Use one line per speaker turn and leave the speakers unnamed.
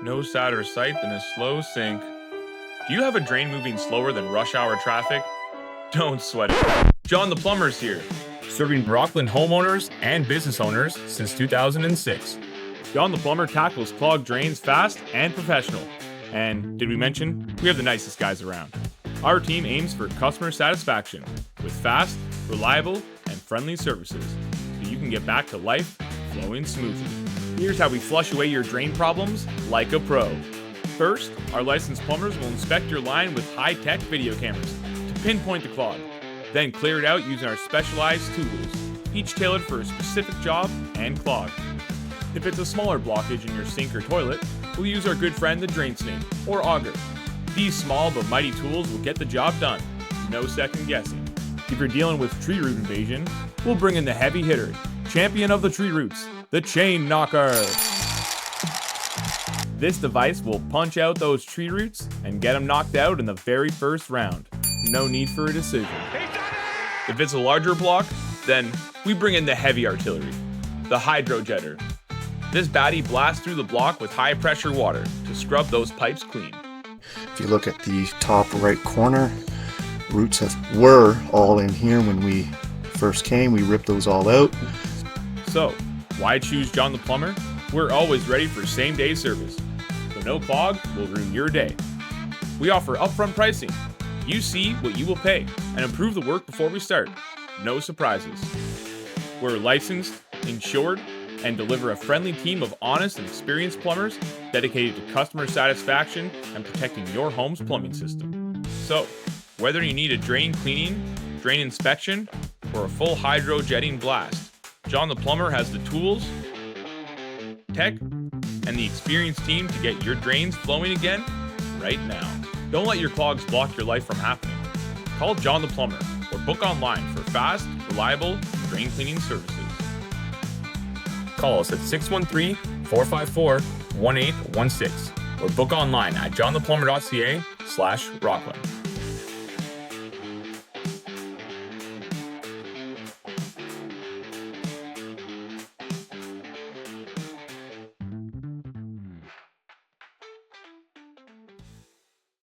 No sadder sight than a slow sink. Do you have a drain moving slower than rush hour traffic? Don't sweat it. John the Plumber's here, serving Rockland homeowners and business owners since 2006. John the Plumber tackles clogged drains fast and professional. And did we mention, we have the nicest guys around. Our team aims for customer satisfaction with fast, reliable, and friendly services so you can get back to life flowing smoothly. Here's how we flush away your drain problems like a pro. First, our licensed plumbers will inspect your line with high-tech video cameras to pinpoint the clog, then clear it out using our specialized tools, each tailored for a specific job and clog. If it's a smaller blockage in your sink or toilet, we'll use our good friend the drain snake or auger. These small but mighty tools will get the job done, no second guessing. If you're dealing with tree root invasion, we'll bring in the heavy hitter, champion of the tree roots, the chain knocker. This device will punch out those tree roots and get them knocked out in the very first round. No need for a decision. If it's a larger block, then we bring in the heavy artillery, the Hydrojetter. This baddie blasts through the block with high pressure water to scrub those pipes clean.
If you look at the top right corner, roots were all in here when we first came. We ripped those all out.
So, why choose John the Plumber? We're always ready for same-day service. So no clog will ruin your day. We offer upfront pricing. You see what you will pay and approve the work before we start. No surprises. We're licensed, insured, and deliver a friendly team of honest and experienced plumbers dedicated to customer satisfaction and protecting your home's plumbing system. So, whether you need a drain cleaning, drain inspection, or a full hydrojetting blast, John the Plumber has the tools, tech, and the experienced team to get your drains flowing again right now. Don't let your clogs block your life from happening. Call John the Plumber or book online for fast, reliable drain cleaning services. Call us at 613-454-1816 or book online at johntheplumber.ca/Rockland.